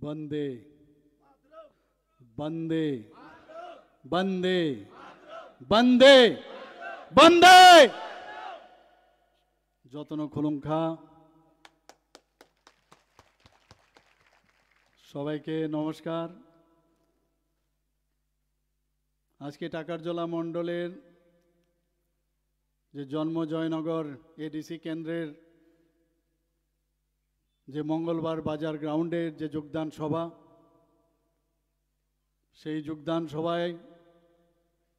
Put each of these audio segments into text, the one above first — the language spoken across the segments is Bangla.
বন্দে বন্দে বন্দে বন্দে বন্দে যতন খুলুঙ্খা সবাইকে নমস্কার। আজকে টাকারজলা মণ্ডলের যে জন্ম জয়নগর এডিসি কেন্দ্রের যে মঙ্গলবার বাজার গ্রাউন্ডের যে যোগদান সভা, সেই যোগদান সভায়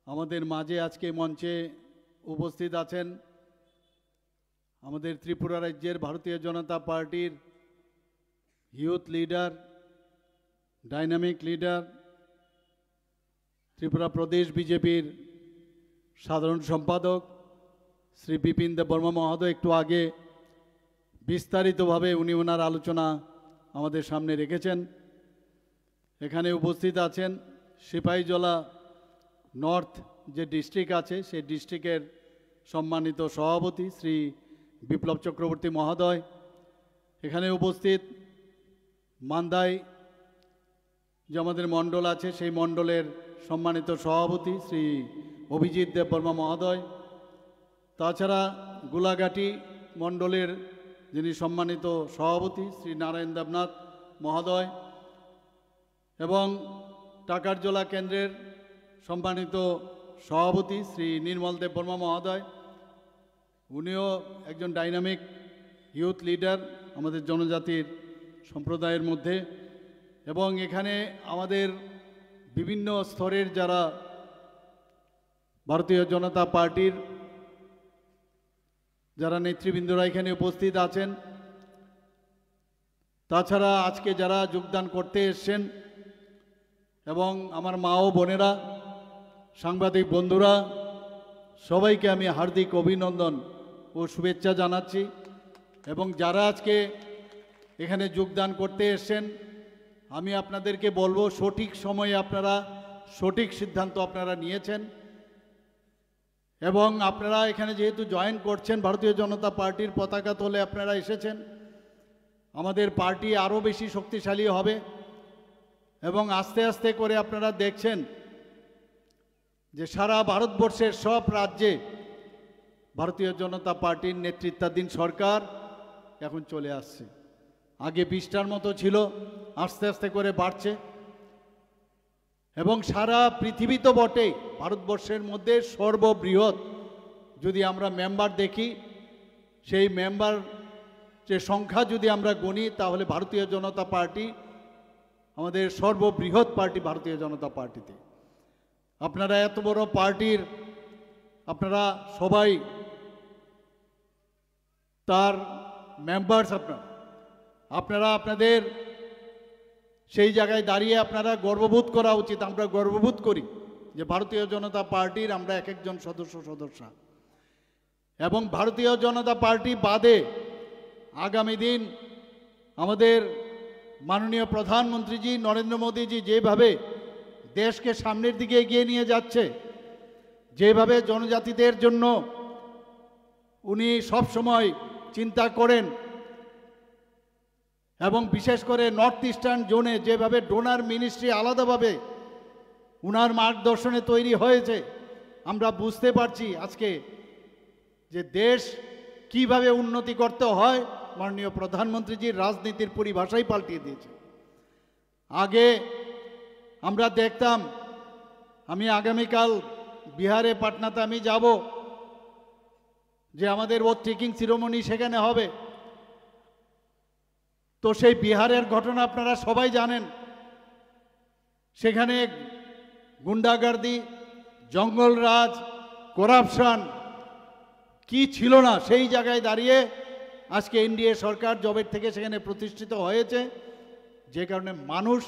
আমাদের মাঝে আজকে মঞ্চে উপস্থিত আছেন আমাদের ত্রিপুরা রাজ্যের ভারতীয় জনতা পার্টির youth leader, dynamic leader, Tripura প্রদেশ বিজেপির সাধারণ সম্পাদক শ্রী বিপিন দেব বর্মা মহোদয়। একটু আগে বিস্তারিতভাবে উনি ওনার আলোচনা আমাদের সামনে রেখেছেন। এখানে উপস্থিত আছেন সিপাহীজলা নর্থ যে ডিস্ট্রিক্ট আছে সেই ডিস্ট্রিক্টের সম্মানিত সভাপতি শ্রী বিপ্লব চক্রবর্তী মহোদয়। এখানে উপস্থিত মান্দাই যে আমাদের মণ্ডল আছে সেই মণ্ডলের সম্মানিত সভাপতি শ্রী অভিজিৎ দেব বর্মা মহোদয়। তাছাড়া গোলাঘাটি মণ্ডলের যিনি সম্মানিত সভাপতি শ্রী নারায়ণ দেবনাথ মহোদয় এবং টাকারজলা কেন্দ্রের সম্মানিত সভাপতি শ্রী নির্মল দেব বর্মা মহোদয়, উনিও একজন ডাইনামিক ইউথ লিডার আমাদের জনজাতির সম্প্রদায়ের মধ্যে। এবং এখানে আমাদের বিভিন্ন স্তরের যারা ভারতীয় জনতা পার্টির যারা নেতৃবৃন্দরা এখানে উপস্থিত আছেন, তাছাড়া আজকে যারা যোগদান করতে এসছেন এবং আমার মা ও বোনেরা, সাংবাদিক বন্ধুরা, সবাইকে আমি হার্দিক অভিনন্দন ও শুভেচ্ছা জানাচ্ছি। এবং যারা আজকে এখানে যোগদান করতে এসছেন, আমি আপনাদেরকে বলবো সঠিক সময়ে আপনারা সঠিক সিদ্ধান্ত আপনারা নিয়েছেন এবং আপনারা এখানে যেহেতু জয়েন করছেন ভারতীয় জনতা পার্টির পতাকা তলে আপনারা এসেছেন, আমাদের পার্টি আরও বেশি শক্তিশালী হবে এবং আস্তে আস্তে করে আপনারা দেখছেন যে সারা ভারতবর্ষের সব রাজ্যে ভারতীয় জনতা পার্টির নেতৃত্বাধীন সরকার এখন চলে আসছে। আগে 20টার মতো ছিল, আস্তে আস্তে করে বাড়ছে এবং সারা পৃথিবী তো বটেই, ভারতবর্ষের মধ্যে সর্ববৃহৎ যদি আমরা মেম্বার দেখি, সেই মেম্বার যে সংখ্যা যদি আমরা গণি, তাহলে ভারতীয় জনতা পার্টি আমাদের সর্ববৃহৎ পার্টি ভারতীয় জনতা পার্টিতে। আপনারা এত বড় পার্টির আপনারা সবাই তার মেম্বার্স, আপনারা আপনাদের সেই জায়গায় দাঁড়িয়ে আপনারা গর্ববোধ করা উচিত। আমরা গর্ববোধ করি যে ভারতীয় জনতা পার্টির আমরা এক একজন সদস্য এবং ভারতীয় জনতা পার্টি বাদে আগামী দিন আমাদের মাননীয় প্রধানমন্ত্রীজি নরেন্দ্র মোদীজি যেভাবে দেশকে সামনের দিকে এগিয়ে নিয়ে যাচ্ছে, যেভাবে জনজাতিদের জন্য উনি সব সময় চিন্তা করেন এবং বিশেষ করে নর্থ ইস্টার্ন জোনে যেভাবে ডোনার মিনিস্ট্রি আলাদাভাবে উনার মার্গদর্শনে তৈরি হয়েছে, আমরা বুঝতে পারছি আজকে যে দেশ কিভাবে উন্নতি করতে হয় মাননীয় প্রধানমন্ত্রীজির রাজনীতির পরিভাষাই পাল্টিয়ে দিয়েছে। আগে আমরা দেখতাম, আমি আগামীকাল বিহারে পাটনাতে আমি যাব, যে আমাদের ওথ টেকিং সিরিমনি সেখানে হবে। তো সেই বিহারের ঘটনা আপনারা সবাই জানেন, সেখানে গুন্ডাগার্দি, জঙ্গলরাজ, করাপশন কি ছিল না, সেই জায়গায় দাঁড়িয়ে আজকে এনডিএ সরকার জবের থেকে সেখানে প্রতিষ্ঠিত হয়েছে, যে কারণে মানুষ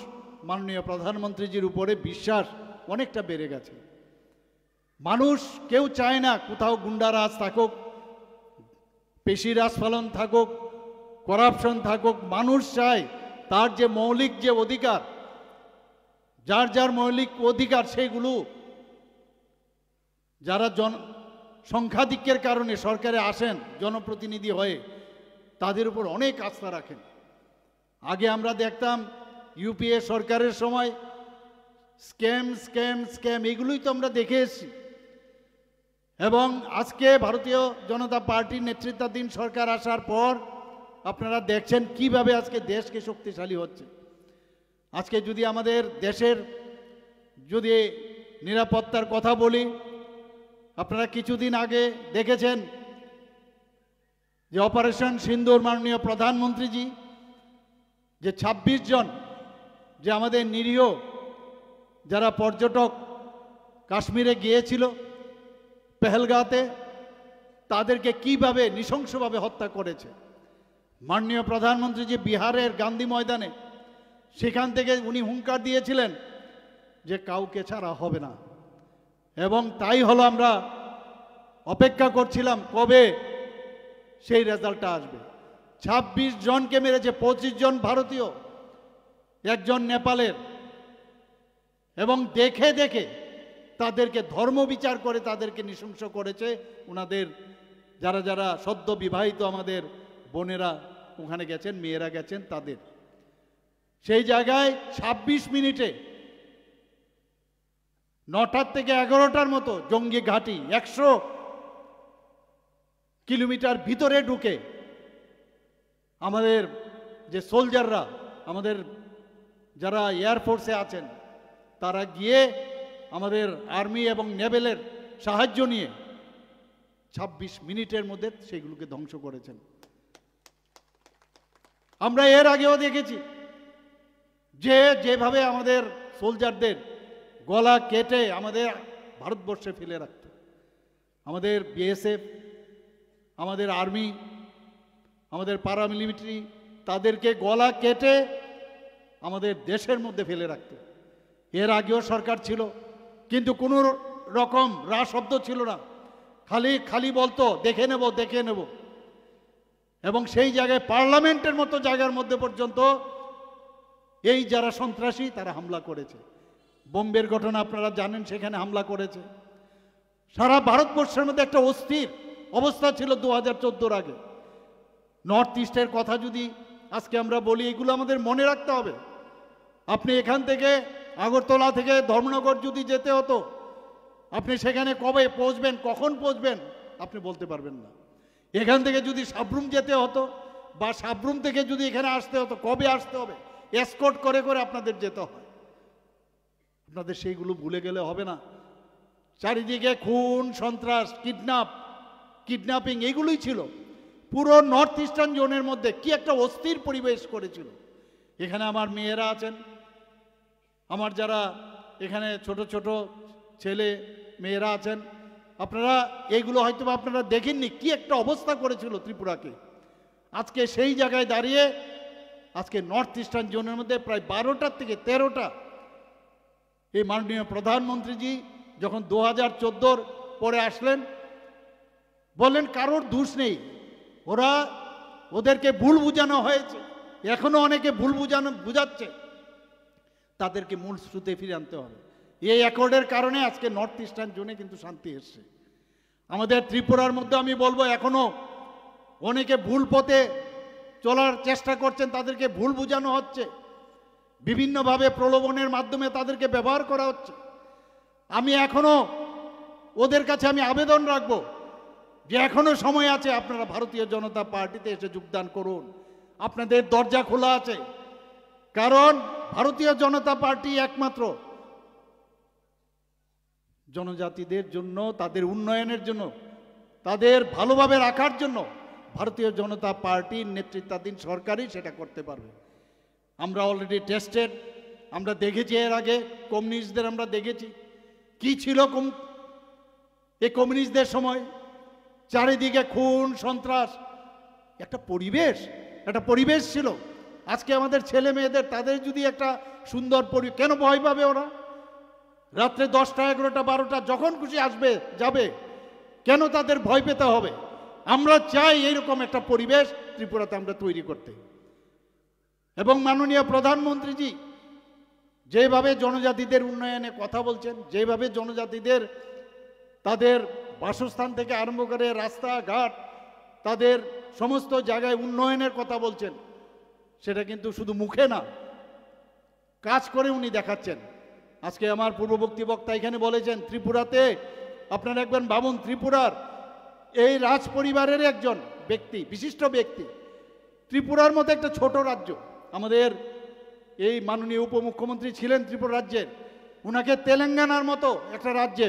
মাননীয় প্রধানমন্ত্রীজির উপরে বিশ্বাস অনেকটা বেড়ে গেছে। মানুষ কেউ চায় না কোথাও গুন্ডারাজ থাকুক, পেশি রাজপালন থাকুক, করাপশন থাকুক। মানুষ চায় তার যে মৌলিক যে অধিকার, যার যার মৌলিক অধিকার, সেগুলো যারা সংখ্যাধিক্যের কারণে সরকারে আসেন জনপ্রতিনিধি হয়ে, তাদের উপর অনেক আস্থা রাখেন। আগে আমরা দেখতাম ইউপিএ সরকারের সময় স্ক্যাম স্ক্যাম স্ক্যাম এগুলোই তো আমরা দেখে এসেছি। এবং আজকে ভারতীয় জনতা পার্টির নেতৃত্বাধীন সরকার আসার পর আপনারা দেখছেন কিভাবে আজকে দেশকে শক্তিশালী হচ্ছে। আজকে যদি আমাদের দেশের যদি নিরাপত্তার কথা বলি, আপনারা কিছুদিন আগে দেখেছেন যে অপারেশন সিন্দুর মাননীয় প্রধানমন্ত্রীজি যে ২৬ জন যে আমাদের নিরীহ যারা পর্যটক কাশ্মীরে গিয়েছিল পেহেলগাঁওতে, তাদেরকে কিভাবে নৃশংসভাবে হত্যা করেছে। মাননীয় প্রধানমন্ত্রী যে বিহারের গান্ধী ময়দানে সেখান থেকে উনি হুঙ্কার দিয়েছিলেন যে কাউকে ছাড়া হবে না, এবং তাই হলো। আমরা অপেক্ষা করছিলাম কবে সেই রেজাল্টটা আসবে। ২৬ জনকে মেরেছে, ২৫ জন ভারতীয়, একজন নেপালের, এবং দেখে দেখে তাদেরকে ধর্ম বিচার করে তাদেরকে নৃশংস করেছে। ওনাদের যারা যারা সদ্য বিবাহিত আমাদের বোনেরা ওখানে গেছেন, মেয়েরা গেছেন, তাদের সেই জায়গায় ২৬ মিনিটে ৯টার থেকে ১১টার মতো জঙ্গি ঘাঁটি ১০০ কিলোমিটার ভিতরে ঢুকে আমাদের যে সোলজাররা, আমাদের যারা এয়ারফোর্সে আছেন, তারা গিয়ে আমাদের আর্মি এবং নেভেলের সাহায্য নিয়ে ২৬ মিনিটের মধ্যে সেগুলোকে ধ্বংস করেছেন। আমরা এর আগেও দেখেছি যে যেভাবে আমাদের সোলজারদের গলা কেটে আমাদের ভারতবর্ষে ফেলে রাখত আমাদের বিএসএফ, আমাদের আর্মি, আমাদের প্যারামিলিটারি, তাদেরকে গলা কেটে আমাদের দেশের মধ্যে ফেলে রাখত। এর আগেও সরকার ছিল, কিন্তু কোনো রকম রা শব্দ ছিল না, খালি খালি বলতো দেখে নেব দেখে নেব। এবং সেই জায়গায় পার্লামেন্টের মতো জায়গার মধ্যে পর্যন্ত এই যারা সন্ত্রাসী তারা হামলা করেছে। বোম্বের ঘটনা আপনারা জানেন, সেখানে হামলা করেছে। সারা ভারতবর্ষের মধ্যে একটা অস্থির অবস্থা ছিল 2014 আগে। নর্থ ইস্টের কথা যদি আজকে আমরা বলি, এগুলো আমাদের মনে রাখতে হবে। আপনি এখান থেকে আগরতলা থেকে ধর্মনগর যদি যেতে হতো, আপনি সেখানে কবে পৌঁছবেন, কখন পৌঁছবেন আপনি বলতে পারবেন না। এখান থেকে যদি সাবরুম যেতে হতো, বা সাবরুম থেকে যদি এখানে আসতে হতো, কবে আসতে হবে, এসকর্ট করে করে আপনাদের যেতে হয়। আপনাদের সেইগুলো ভুলে গেলে হবে না। চারিদিকে খুন, সন্ত্রাস, কিডন্যাপিং এগুলোই ছিল। পুরো নর্থ ইস্টার্ন জোনের মধ্যে কি একটা অস্থির পরিবেশ করেছিল। এখানে আমার মেয়েরা আছেন, আমার যারা এখানে ছোট ছোট ছেলে মেয়েরা আছেন, আপনারা এইগুলো হয়তো আপনারা দেখেননি, কি একটা অবস্থা করেছিল ত্রিপুরাকে। আজকে সেই জায়গায় দাঁড়িয়ে আজকে নর্থ ইস্টার্ন জোনের মধ্যে প্রায় 12টার থেকে 13টা এই মাননীয় প্রধানমন্ত্রীজি যখন 2014 পরে আসলেন, বললেন কারোর দোষ নেই, ওদেরকে ভুল বুঝানো হয়েছে, এখনো অনেকে ভুল বুঝাচ্ছে, তাদেরকে মূল স্রোতে ফিরে আনতে হবে। এই অ্যাকর্ডের কারণে আজকে নর্থ ইস্টার্ন জোনে কিন্তু শান্তি এসছে। আমাদের ত্রিপুরার মধ্যে আমি বলবো এখনো অনেকে ভুল পথে চলার চেষ্টা করছেন, তাদেরকে ভুল বোঝানো হচ্ছে, বিভিন্নভাবে প্রলোভনের মাধ্যমে তাদেরকে ব্যবহার করা হচ্ছে। আমি এখনো ওদের কাছে আমি আবেদন রাখবো যে এখনো সময় আছে, আপনারা ভারতীয় জনতা পার্টিতে এসে যোগদান করুন, আপনাদের দরজা খোলা আছে। কারণ ভারতীয় জনতা পার্টি একমাত্র জনজাতিদের জন্য, তাদের উন্নয়নের জন্য, তাদের ভালোভাবে রাখার জন্য ভারতীয় জনতা পার্টির নেতৃত্বাধীন সরকারই সেটা করতে পারবে। আমরা অলরেডি টেস্টেড, আমরা দেখেছি এর আগে কমিউনিস্টদের, আমরা দেখেছি কি ছিল এই কমিউনিস্টদের সময়। চারিদিকে খুন, সন্ত্রাস, একটা পরিবেশ ছিল। আজকে আমাদের ছেলে মেয়েদের, তাদের যদি একটা সুন্দর কেন ভয় পাবে ওরা? রাত্রে 10টা, 11টা, 12টা যখন খুশি আসবে যাবে, কেন তাদের ভয় পেতে হবে? আমরা চাই এইরকম একটা পরিবেশ ত্রিপুরাতে আমরা তৈরি করতে। এবং মাননীয় প্রধানমন্ত্রীজি যেভাবে জনজাতিদের উন্নয়নে কথা বলছেন, যেভাবে জনজাতিদের তাদের বাসস্থান থেকে আরম্ভ করে রাস্তাঘাট, তাদের সমস্ত জায়গায় উন্নয়নের কথা বলছেন, সেটা কিন্তু শুধু মুখে না, কাজ করে উনি দেখাচ্ছেন। আজকে আমার পূর্ববর্তী বক্তা এখানে বলেছেন ত্রিপুরাতে আপনারা একবার ভাবুন, ত্রিপুরার এই রাজ পরিবারের একজন ব্যক্তি, বিশিষ্ট ব্যক্তি, ত্রিপুরার মতো একটা ছোট রাজ্য, আমাদের এই মাননীয় উপমুখ্যমন্ত্রী ছিলেন ত্রিপুরা রাজ্যের, উনাকে তেলেঙ্গানার মতো একটা রাজ্যে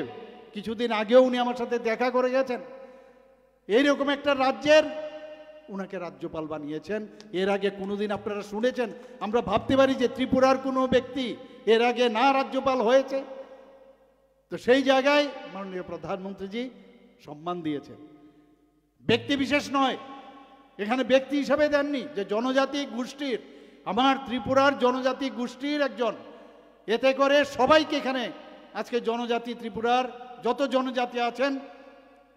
কিছুদিন আগেও উনি আমার সাথে দেখা করে গেছেন, এইরকম একটা রাজ্যের উনাকে রাজ্যপাল বানিয়েছেন। এর আগে কোনোদিন আপনারা শুনেছেন? আমরা ভাবতে পারি যে ত্রিপুরার কোনো ব্যক্তি এর আগে না রাজ্যপাল হয়েছে। তো সেই জায়গায় মাননীয় প্রধানমন্ত্রীজি সম্মান দিয়েছেন, ব্যক্তি বিশেষ নয়, এখানে ব্যক্তি হিসাবে দেননি, যে জনজাতি গোষ্ঠীর, আমার ত্রিপুরার জনজাতি গোষ্ঠীর একজন, এতে করে সবাইকে এখানে আজকে জনজাতি ত্রিপুরার যত জনজাতি আছেন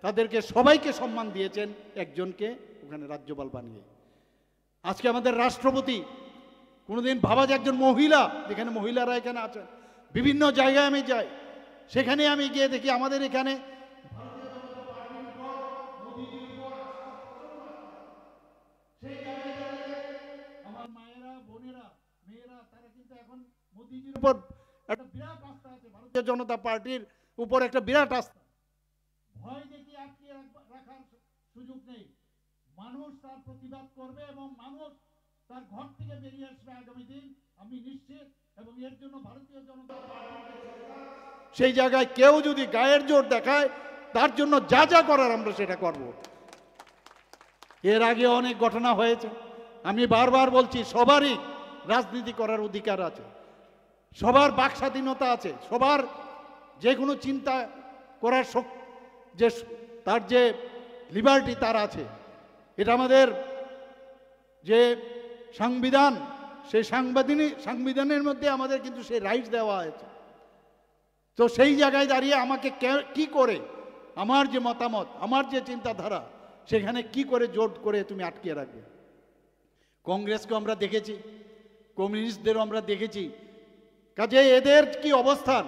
তাদেরকে সবাইকে সম্মান দিয়েছেন, একজনকে ওখানে রাজ্যপাল বানিয়ে। আজকে আমাদের রাষ্ট্রপতি, কোনোদিন ভাবা যে একজন মহিলা, যেখানে মহিলারা এখানে আছেন, বিভিন্ন জায়গায় আমি যাই, সেখানে আমি গিয়ে দেখি আমাদের এখানে আমার মায়েরা, বোনেরা, মেয়েরা, তারা কিন্তু এখন মোদিজির উপর একটা বিরাট আস্থা আছে, ভারতীয় জনতা পার্টির উপর একটা বিরাট আস্থা। ভয় দেখি আটকে রাখার সুযোগ নেই, মানুষ তার প্রতিবাদ করবে এবং মানুষ তার ঘর থেকে বেরিয়ে আসবে আগামী দিন, আমি নিশ্চিত। এবং এর জন্য ভারতীয় জনতা পার্টি সেই জায়গায় কেউ যদি গায়ের জোর দেখায়, তার জন্য যা যা করার আমরা সেটা করব। এর আগে অনেক ঘটনা হয়েছে, আমি বারবার বলছি, সবারই রাজনীতি করার অধিকার আছে, সবার বাক স্বাধীনতা আছে, সবার যে কোনো চিন্তা করার যে তার যে লিবার্টি তার আছে। এটা আমাদের যে সংবিধান, সেই সংবিধানের মধ্যে আমাদের কিন্তু সেই রাইটস দেওয়া হয়েছে। তো সেই জায়গায় দাঁড়িয়ে আমাকে কি করে আমার যে মতামত, আমার যে চিন্তাধারা, সেখানে কি করে জোট করে তুমি আটকে রাখবে? কংগ্রেসকে আমরা দেখেছি, কমিউনিস্টদেরও আমরা দেখেছি, কাজে এদের কি অবস্থান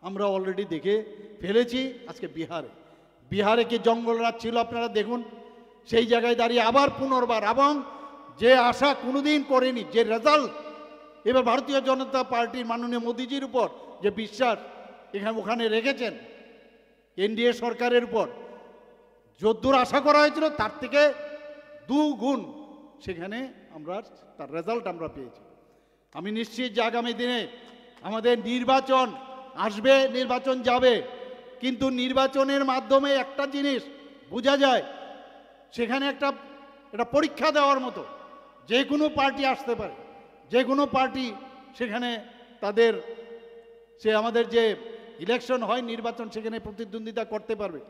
আমরা অলরেডি দেখে ফেলেছি। আজকে বিহারে কি জঙ্গলরাজ ছিল আপনারা দেখুন, সেই জায়গায় দাঁড়িয়ে আবার পুনর্বার, এবং যে আশা কোনোদিন করেনি, যে রেজাল্ট এবার ভারতীয় জনতা পার্টির মাননীয় মোদিজির উপর যে বিশ্বাস ওখানে রেখেছেন, এনডিএ সরকারের উপর যদ্দূর আশা করা হয়েছিল তার থেকে 2 গুণ সেখানে আমরা তার রেজাল্ট আমরা পেয়েছি। আমি নিশ্চিত যে আগামী দিনে আমাদের নির্বাচন আসবে, নির্বাচন যাবে, কিন্তু নির্বাচনের মাধ্যমে একটা জিনিস বোঝা যায়, সেখানে একটা পরীক্ষা দেওয়ার মতো, যে কোনো পার্টি আসতে পারে, যে কোনো পার্টি সেখানে তাদের আমাদের যে ইলেকশন হয়, নির্বাচন, সেখানে প্রতিদ্বন্দ্বিতা করতে পারবে,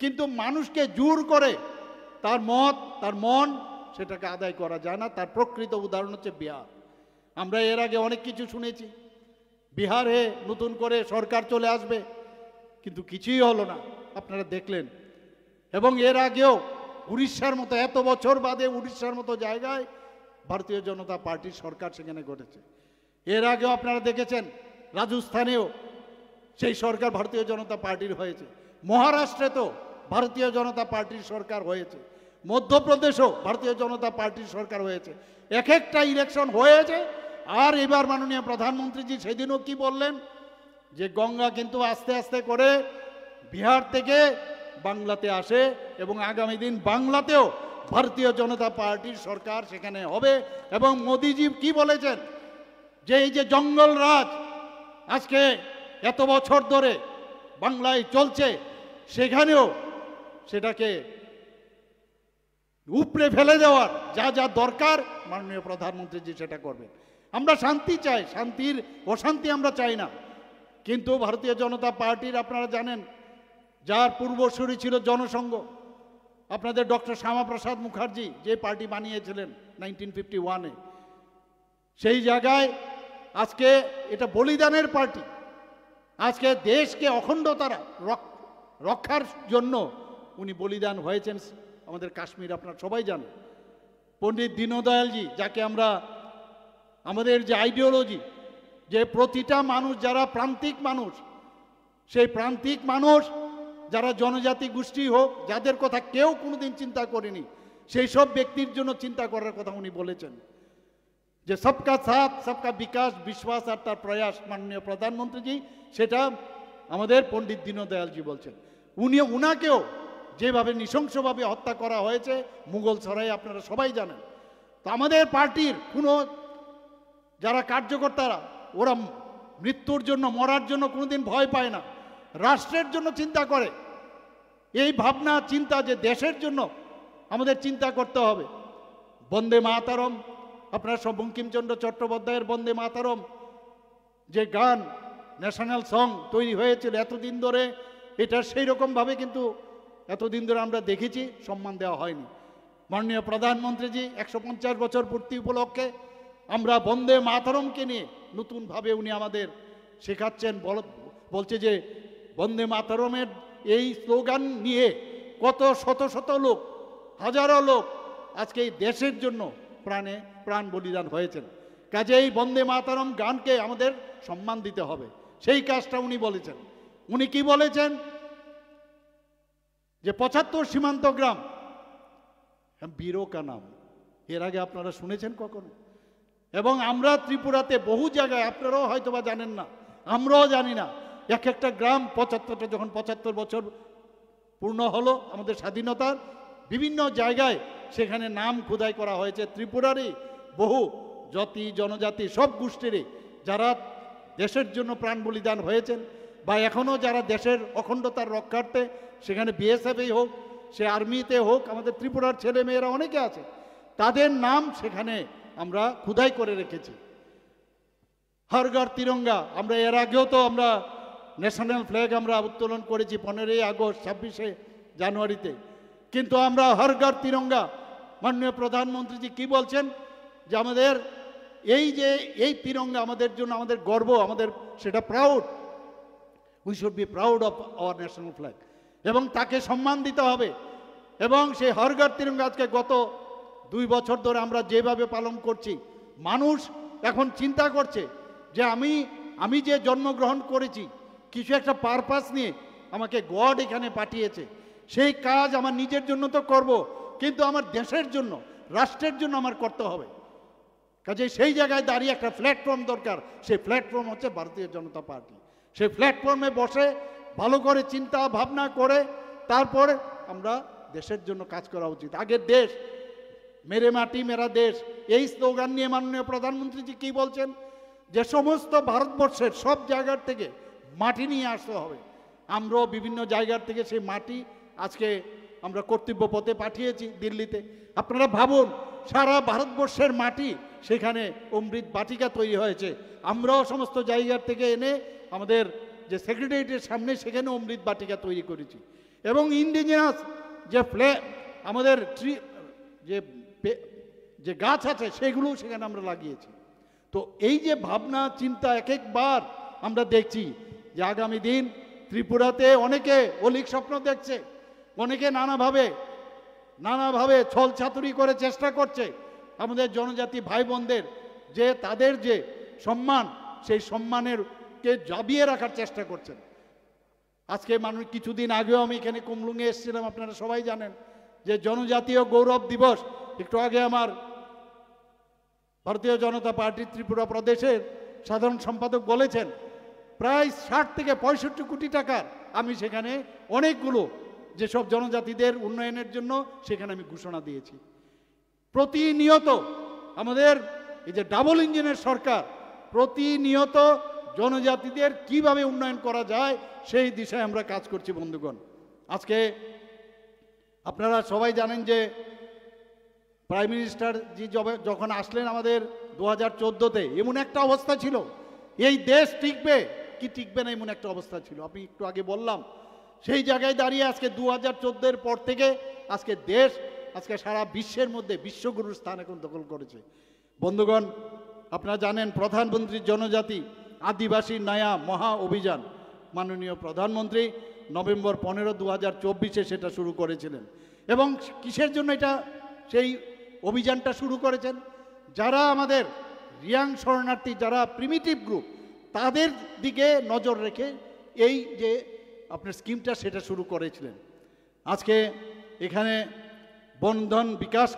কিন্তু মানুষকে জোর করে তার মত, তার মন, সেটাকে আদায় করা যায় না। তার প্রকৃত উদাহরণ হচ্ছে বিহার। আমরা এর আগে অনেক কিছু শুনেছি, বিহারে নতুন করে সরকার চলে আসবে, কিন্তু কিছুই হলো না, আপনারা দেখলেন। এবং এর আগেও উড়িষ্যার মতো, এত বছর বাদে উড়িষ্যার মতো জায়গায় ভারতীয় জনতা পার্টির সরকার সেখানে ঘটেছে। এর আগেও আপনারা দেখেছেন রাজস্থানেও সেই সরকার ভারতীয় জনতা পার্টির হয়েছে, মহারাষ্ট্রে তো ভারতীয় জনতা পার্টির সরকার হয়েছে, মধ্যপ্রদেশও ভারতীয় জনতা পার্টির সরকার হয়েছে। এক একটা ইলেকশন হয়েছে। আর এবার মাননীয় প্রধানমন্ত্রীজি সেদিনও কি বললেন, যে গঙ্গা কিন্তু আস্তে আস্তে করে বিহার থেকে বাংলাতে আসে, এবং আগামী দিন বাংলাতেও ভারতীয় জনতা পার্টির সরকার সেখানে হবে। এবং মোদিজি কি বলেছেন, যে এই যে জঙ্গল রাজ আজকে এত বছর ধরে বাংলায় চলছে, সেখানেও সেটাকে উপড়ে ফেলে দেওয়ার যা যা দরকার মাননীয় প্রধানমন্ত্রীজি সেটা করবেন। আমরা শান্তি চাই, অশান্তি আমরা চাই না। কিন্তু ভারতীয় জনতা পার্টির আপনারা জানেন, যার পূর্বসূরি ছিল জনসংঘ, আপনাদের ডক্টর শ্যামাপ্রসাদ মুখার্জি যে পার্টি বানিয়েছিলেন 1951-এ, সেই জায়গায় আজকে এটা বলিদানের পার্টি। আজকে দেশকে অখণ্ডতারা রক্ষার জন্য উনি বলিদান হয়েছেন। আমাদের কাশ্মীর আপনারা সবাই জানেন, পণ্ডিত দীনদয়ালজি, যাকে আমরা আমাদের যে আইডিওলজি, যে প্রতিটা মানুষ যারা প্রান্তিক মানুষ, সেই প্রান্তিক মানুষ যারা জনজাতি গোষ্ঠী হোক, যাদের কথা কেউ কোনোদিন চিন্তা করেনি, সেই সব ব্যক্তির জন্য চিন্তা করার কথা উনি বলেছেন। যে সবকা সাথ সবকা বিকাশ বিশ্বাস আর তার প্রয়াস মাননীয় প্রধানমন্ত্রীজি, সেটা আমাদের পণ্ডিত দীনদয়ালজি বলছেন। উনাকেও যেভাবে নৃশংসভাবে হত্যা করা হয়েছে মুঘল সরাই, আপনারা সবাই জানেন। তো আমাদের পার্টির কোনো যারা কার্যকর্তারা, ওরা মৃত্যুর জন্য, মরার জন্য কোনোদিন ভয় পায় না, রাষ্ট্রের জন্য চিন্তা করে। এই ভাবনা চিন্তা যে দেশের জন্য আমাদের চিন্তা করতে হবে। বন্দে মাতরম, আপনারা সব বঙ্কিমচন্দ্র চট্টোপাধ্যায়ের বন্দে মাতরম যে গান, ন্যাশনাল সং তৈরি হয়েছিল এতদিন ধরে, এটা সেই রকমভাবে কিন্তু এতদিন ধরে আমরা দেখেছি সম্মান দেওয়া হয়নি। মাননীয় প্রধানমন্ত্রীজি 150 বছর পূর্তি উপলক্ষে আমরা বন্দে মাতরমকে নিয়ে নতুনভাবে উনি আমাদের শেখাচ্ছেন। বলছে যে বন্দে মাতরমের এই স্লোগান নিয়ে কত শত শত লোক, হাজারো লোক আজকে এই দেশের জন্য প্রাণ বলিদান হয়েছেন। কাজেই বন্দে মাতরম গানকে আমাদের সম্মান দিতে হবে, সেই কাজটা উনি বলেছেন। উনি কি বলেছেন যে 75 সীমান্ত গ্রাম বীরো কা নাম, এর আগে আপনারা শুনেছেন কখনো? এবং আমরা ত্রিপুরাতে বহু জায়গায়, আপনারাও হয়তো বা জানেন না, আমরাও জানি না, এক একটা গ্রাম 75টা, যখন 75 বছর পূর্ণ হলো আমাদের স্বাধীনতার, বিভিন্ন জায়গায় সেখানে নাম খোদাই করা হয়েছে ত্রিপুরারই বহু জাতি জনজাতি সব গোষ্ঠীরই, যারা দেশের জন্য প্রাণ বলিদান হয়েছেন, বা এখনও যারা দেশের অখণ্ডতার রক্ষার্থে, সেখানে বিএসএফই হোক, সে আর্মিতে হোক, আমাদের ত্রিপুরার ছেলে মেয়েরা অনেকে আছে, তাদের নাম সেখানে আমরা খোদাই করে রেখেছি। হর ঘর তিরঙ্গা, আমরা এর আগেও তো আমরা ন্যাশনাল ফ্ল্যাগ আমরা উত্তোলন করেছি 15ই আগস্ট, 26শে জানুয়ারিতে, কিন্তু আমরা হর ঘর তিরঙ্গা, মাননীয় প্রধানমন্ত্রীজি কি বলছেন যে আমাদের এই তিরঙ্গা আমাদের জন্য, আমাদের গর্ব, আমাদের সেটা proud, we should be proud of our national flag, এবং তাকে সম্মান দিতে হবে। এবং সেই হর ঘর তিরঙ্গা আজকে গত 2 বছর ধরে আমরা যেভাবে পালন করছি, মানুষ এখন চিন্তা করছে যে আমি যে জন্মগ্রহণ করেছি কিছু একটা পারপাস নিয়ে, আমাকে গড এখানে পাঠিয়েছে, সেই কাজ আমার নিজের জন্য তো করব, কিন্তু আমার দেশের জন্য, রাষ্ট্রের জন্য আমার করতে হবে। কাজে সেই জায়গায় দাঁড়িয়ে একটা প্ল্যাটফর্ম দরকার, সেই প্ল্যাটফর্ম হচ্ছে ভারতীয় জনতা পার্টি। সেই প্ল্যাটফর্মে বসে ভালো করে চিন্তা ভাবনা করে তারপরে আমরা দেশের জন্য কাজ করা উচিত। আগে দেশ, মেরে মাটি মেরা দেশ, এই স্লোগান নিয়ে মাননীয় প্রধানমন্ত্রীজি কি বলছেন যে সমস্ত ভারতবর্ষের সব জায়গার থেকে মাটি নিয়ে আসতে হবে। আমরাও বিভিন্ন জায়গার থেকে সেই মাটি আজকে আমরা কর্তব্য পথে পাঠিয়েছি দিল্লিতে। আপনারা ভাবুন, সারা ভারতবর্ষের মাটি সেখানে অমৃত বাটিকা তৈরি হয়েছে, আমরাও সমস্ত জায়গার থেকে এনে আমাদের যে সেক্রেটারিয়েটের সামনে সেখানে অমৃত বাটিকা তৈরি করেছি। এবং ইন্ডিজিনাস যে আমাদের ট্রি যে গাছ আছে সেগুলো সেখানে আমরা লাগিয়েছি। তো এই যে ভাবনা চিন্তা এক একবার আমরা দেখছি যে আগামী দিন ত্রিপুরাতে অনেকে অলিক স্বপ্ন দেখছে, অনেকে নানাভাবে ছল ছাতুরি করে চেষ্টা করছে আমাদের জনজাতি ভাই বোনদের, যে তাদের যে সম্মান, সেই সম্মানেরকে জাবিয়ে রাখার চেষ্টা করছেন। আজকে মানুষ, কিছুদিন আগেও আমি এখানে কুমলুঙে এসেছিলাম, আপনারা সবাই জানেন যে জনজাতীয় গৌরব দিবস, একটু আগে আমার ভারতীয় জনতা পার্টি ত্রিপুরা প্রদেশের সাধারণ সম্পাদক বলেছেন প্রায় 60 থেকে 65 কোটি টাকার আমি সেখানে অনেকগুলো যেসব জনজাতিদের উন্নয়নের জন্য সেখানে আমি ঘোষণা দিয়েছি। প্রতিনিয়ত আমাদের এই যে ডাবল ইঞ্জিনের সরকার প্রতিনিয়ত জনজাতিদের কিভাবে উন্নয়ন করা যায় সেই দিশায় আমরা কাজ করছি। বন্ধুগণ, আজকে আপনারা সবাই জানেন যে প্রাইম মিনিস্টার জি যখন আসলেন আমাদের 2014-তে, এমন একটা অবস্থা ছিল, এই দেশ টিকবে কি টিকবে না এমন একটা অবস্থা ছিল। আমি একটু আগে বললাম, সেই জায়গায় দাঁড়িয়ে আজকে 2014-এর পর থেকে আজকে দেশ আজকে সারা বিশ্বের মধ্যে বিশ্বগুরুর স্থান এখন দখল করেছে। বন্ধুগণ, আপনারা জানেন প্রধানমন্ত্রী জনজাতি আদিবাসী নয়া মহা অভিযান মাননীয় প্রধানমন্ত্রী নভেম্বর 15, 2024-এ সেটা শুরু করেছিলেন। এবং কিসের জন্য এটা সেই অভিযানটা শুরু করেছেন? যারা আমাদের রিয়াং শরণার্থী, যারা প্রিমিটিভ গ্রুপ, তাদের দিকে নজর রেখে এই যে আপনার স্কিমটা সেটা শুরু করেছিলেন। আজকে এখানে বনধন বিকাশ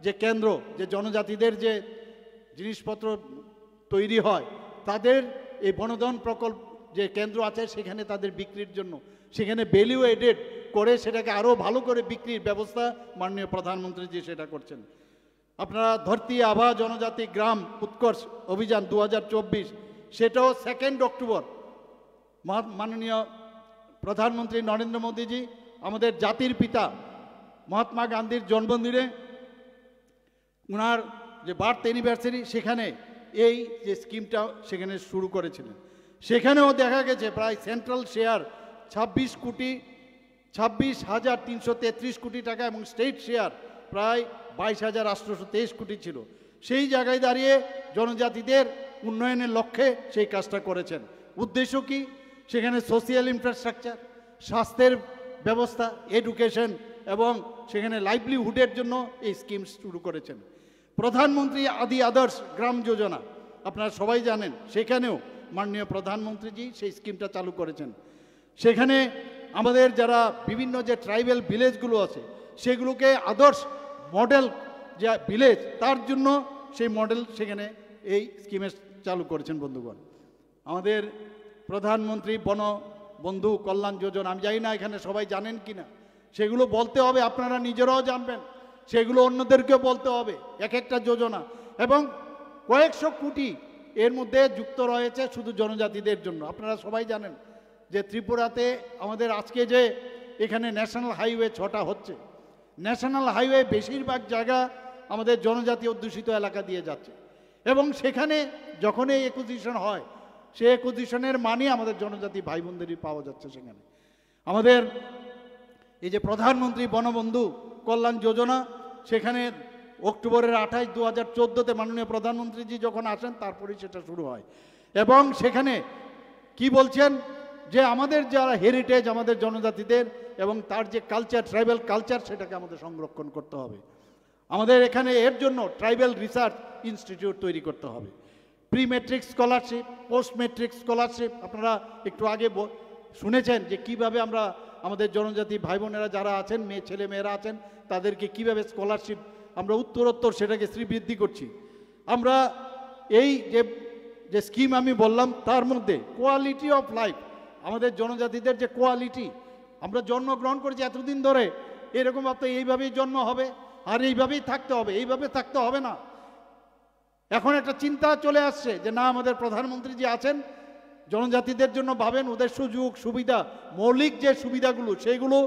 যে কেন্দ্র, যে জনজাতিদের যে জিনিসপত্র তৈরি হয় তাদের এই বনধন প্রকল্প যে কেন্দ্র আছে সেখানে তাদের বিক্রির জন্য সেখানে ভ্যালু এডেড করে সেটাকে আরও ভালো করে বিক্রির ব্যবস্থা মাননীয় প্রধানমন্ত্রীজি সেটা করছেন। আপনারা ধরতি আভা জনজাতি গ্রাম উৎকর্ষ অভিযান 2024 সেটাও 2 অক্টোবর মাননীয় প্রধানমন্ত্রী নরেন্দ্র মোদীজি আমাদের জাতির পিতা মহাত্মা গান্ধীর জন্মদিনে ওনার যে বার্থ অ্যানিভার্সারি সেখানে এই যে স্কিমটা সেখানে শুরু করেছিলেন। সেখানেও দেখা গেছে প্রায় সেন্ট্রাল শেয়ার 26,333 কোটি টাকা এবং স্টেট শেয়ার প্রায় 22,823 কোটি ছিল। সেই জায়গায় দাঁড়িয়ে জনজাতিদের উন্নয়নের লক্ষ্যে সেই কাজটা করেছেন। উদ্দেশ্য কি? সেখানে সোশিয়াল ইনফ্রাস্ট্রাকচার, স্বাস্থ্যের ব্যবস্থা, এডুকেশন এবং সেখানে লাইভলিহুডের জন্য এই স্কিম শুরু করেছেন। প্রধানমন্ত্রী আদি আদর্শ গ্রাম যোজনা আপনারা সবাই জানেন, সেখানেও মাননীয় প্রধানমন্ত্রীজি সেই স্কিমটা চালু করেছেন। সেখানে আমাদের যারা বিভিন্ন যে ট্রাইবাল ভিলেজগুলো আছে সেগুলোকে আদর্শ মডেল যে ভিলেজ তার জন্য সেই মডেল সেখানে এই স্কিমে চালু করেছেন। বন্ধুগণ, আমাদের প্রধানমন্ত্রী বনবন্ধু কল্যাণ যোজনা, আমি জানি না এখানে সবাই জানেন কি না, সেগুলো বলতে হবে, আপনারা নিজেরাও জানবেন, সেগুলো অন্যদেরকেও বলতে হবে। এক একটা যোজনা এবং কয়েকশো কোটি এর মধ্যে যুক্ত রয়েছে শুধু জনজাতিদের জন্য। আপনারা সবাই জানেন যে ত্রিপুরাতে আমাদের আজকে যে এখানে ন্যাশনাল হাইওয়ে 6টা হচ্ছে, ন্যাশনাল হাইওয়ে বেশিরভাগ জায়গা আমাদের জনজাতি অধ্যুষিত এলাকা দিয়ে যাচ্ছে এবং সেখানে যখন এই অ্যাকুইজিশন হয় সেই অ্যাকুইজিশনের মানই আমাদের জনজাতি ভাই বোনদেরই পাওয়া যাচ্ছে। সেখানে আমাদের এই যে প্রধানমন্ত্রী বনবন্ধু কল্যাণ যোজনা সেখানে অক্টোবরের 28, 2014 মাননীয় প্রধানমন্ত্রীজি যখন আসেন তারপরেই সেটা শুরু হয় এবং সেখানে কি বলছেন যে আমাদের যারা হেরিটেজ আমাদের জনজাতিদের এবং তার যে কালচার ট্রাইবাল কালচার সেটাকে আমাদের সংরক্ষণ করতে হবে। আমাদের এখানে এর জন্য ট্রাইবাল রিসার্চ ইনস্টিটিউট তৈরি করতে হবে। Pre matric scholarship, post matric scholarship আপনারা একটু আগে শুনেছেন যে কিভাবে আমরা আমাদের জনজাতি ভাই বোনেরা যারা আছেন, ছেলে মেয়েরা আছেন, তাদেরকে কিভাবে স্কলারশিপ আমরা উত্তরোত্তর সেটাকে শ্রীবৃদ্ধি করছি। আমরা এই যে স্কিম আমি বললাম তার মধ্যে কোয়ালিটি অফ লাইফ, আমাদের জনজাতিদের যে কোয়ালিটি, আমরা জন্মগ্রহণ করেছি এতদিন ধরে এরকম ভাবতে এইভাবেই জন্ম হবে আর এইভাবেই থাকতে হবে, এইভাবে থাকতে হবে না। এখন একটা চিন্তা চলে আসছে যে না, আমাদের প্রধানমন্ত্রী যে আছেন জনজাতিদের জন্য ভাবেন, ওদের সুযোগ সুবিধা, মৌলিক যে সুবিধাগুলো সেইগুলো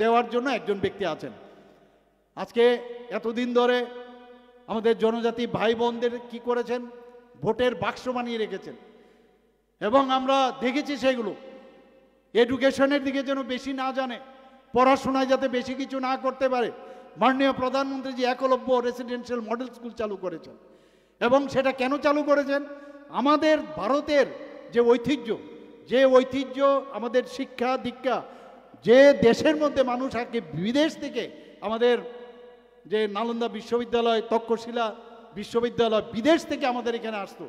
দেওয়ার জন্য একজন ব্যক্তি আছেন। আজকে এতদিন ধরে আমাদের জনজাতি ভাই বোনদের কি করেছেন, ভোটের বাক্স বানিয়ে রেখেছেন এবং আমরা দেখেছি সেগুলো এডুকেশনের দিকে যেন বেশি না জানে, পড়াশোনায় যাতে বেশি কিছু না করতে পারে। মাননীয় প্রধানমন্ত্রী যে একলব্য রেসিডেন্সিয়াল মডেল স্কুল চালু করেছেন এবং সেটা কেন চালু করেছেন, আমাদের ভারতের যে ঐতিহ্য আমাদের শিক্ষা দীক্ষা, যে দেশের মধ্যে মানুষ আগে বিদেশ থেকে আমাদের যে নালন্দা বিশ্ববিদ্যালয়, তক্ষশিলা বিশ্ববিদ্যালয় বিদেশ থেকে আমাদের এখানে আসতো,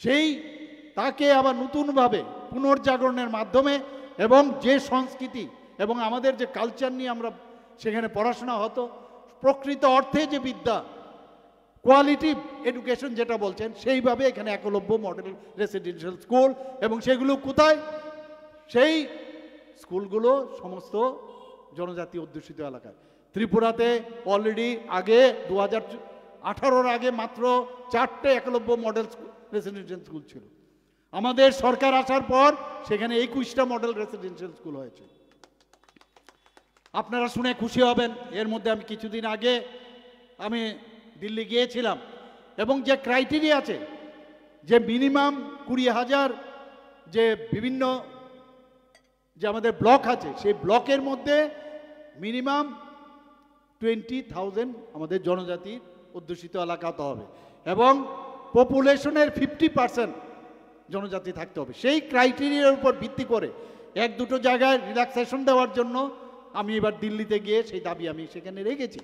সেই তাকে আবার নতুনভাবে পুনর্জাগরণের মাধ্যমে এবং যে সংস্কৃতি এবং আমাদের যে কালচার নিয়ে আমরা সেখানে পড়াশোনা হতো, প্রকৃত অর্থে যে বিদ্যা, কোয়ালিটি এডুকেশন যেটা বলছেন, সেইভাবে এখানে একলব্য মডেল রেসিডেন্সিয়াল স্কুল এবং সেগুলো কোথায়, সেই স্কুলগুলো সমস্ত জনজাতি অধ্যুষিত এলাকায়। ত্রিপুরাতে অলরেডি আগে 2018 আগে মাত্র 4টে একলব্য মডেল রেসিডেন্সিয়াল স্কুল ছিল। আমাদের সরকার আসার পর সেখানে 21টা মডেল রেসিডেন্সিয়াল স্কুল হয়েছে। আপনারা শুনে খুশি হবেন, এর মধ্যে আমি কিছুদিন আগে আমি দিল্লি গিয়েছিলাম এবং যে ক্রাইটেরিয়া আছে যে মিনিমাম 20,000 যে বিভিন্ন যে আমাদের ব্লক আছে সেই ব্লকের মধ্যে মিনিমাম 20,000 আমাদের জনজাতির অধ্যুষিত এলাকা হতে হবে এবং পপুলেশনের 50% জনজাতি থাকতে হবে। সেই ক্রাইটেরিয়ার উপর ভিত্তি করে 1-2 জায়গায় রিল্যাক্সেশন দেওয়ার জন্য আমি এবার দিল্লিতে গিয়ে সেই দাবি আমি সেখানে রেখেছি।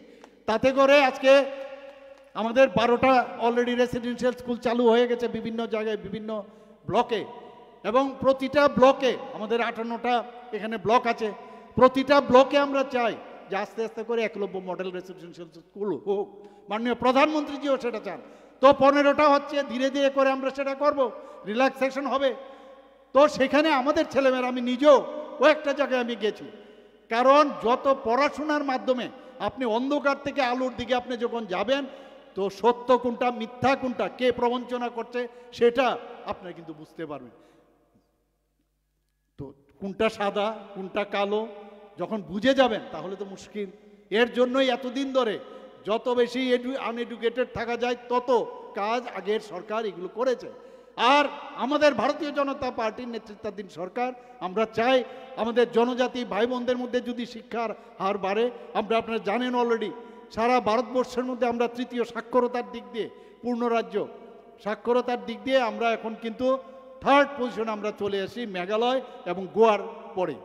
তাতে করে আজকে আমাদের 12টা অলরেডি রেসিডেন্সিয়াল স্কুল চালু হয়ে গেছে বিভিন্ন জায়গায় বিভিন্ন ব্লকে এবং প্রতিটা ব্লকে আমাদের 58টা এখানে ব্লক আছে, প্রতিটা ব্লকে আমরা চাই যে আস্তে আস্তে করে একলব্য মডেল রেসিডেন্সিয়াল স্কুল হোক। মাননীয় প্রধানমন্ত্রীজিও সেটা চান। তো 15টা হচ্ছে, ধীরে ধীরে করে আমরা সেটা করব, রিল্যাক্সেশন হবে। তো সেখানে আমাদের ছেলেমেয়েরা, আমি নিজেও ও একটা জায়গায় আমি গেছি, কারণ যত পড়াশোনার মাধ্যমে আপনি অন্ধকার থেকে আলোর দিকে আপনি যখন যাবেন, তো সত্য কোনটা মিথ্যা কোনটা, কে প্রবঞ্চনা করছে সেটা আপনি কিন্তু বুঝতে পারবেন। তো কোনটা সাদা কোনটা কালো যখন বুঝে যাবেন তাহলে তো মুশকিল। এর জন্যই এতদিন ধরে যত বেশি আনএডুকেটেড থাকা যায় তত কাজ আগের সরকার এগুলো করেছে। আর আমাদের ভারতীয় জনতা পার্টির নেতৃত্বাধীন সরকার, আমরা চাই আমাদের জনজাতি ভাই বোনদের মধ্যে যদি শিক্ষার হার বাড়ে, আপনারা জানেন অলরেডি সারা ভারতবর্ষের মধ্যে আমরা তৃতীয় সাক্ষরতার দিক দিয়ে, পূর্ণ রাজ্য সাক্ষরতার দিক দিয়ে আমরা এখন কিন্তু 3rd পজিশনে আমরা চলে আসি, মেঘালয় এবং গোয়ার পরে।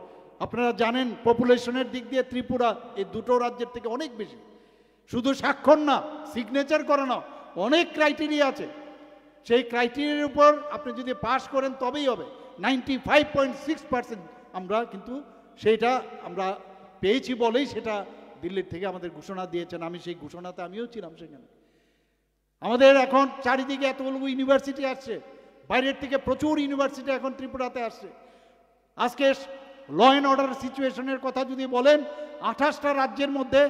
আপনারা জানেন পপুলেশনের দিক দিয়ে ত্রিপুরা এই দুটো রাজ্যের থেকে অনেক বেশি। শুধু স্বাক্ষর না, সিগনেচার করা না, অনেক ক্রাইটেরিয়া আছে। সেই ক্রাইটেরিয়ার উপর আপনি যদি পাস করেন তবেই হবে। 95.6% আমরা কিন্তু সেইটা আমরা পেয়েছি বলেই সেটা দিল্লির থেকে আমাদের ঘোষণা দিয়েছেন। আমি সেই ঘোষণাতে আমিও ছিলাম সেখানে। আমাদের এখন চারিদিকে এতগুলো ইউনিভার্সিটি আসছে, বাইরের থেকে প্রচুর ইউনিভার্সিটি এখন ত্রিপুরাতে আসছে। আজকে ল অ্যান্ড অর্ডার সিচুয়েশনের কথা যদি বলেন, 28টা রাজ্যের মধ্যে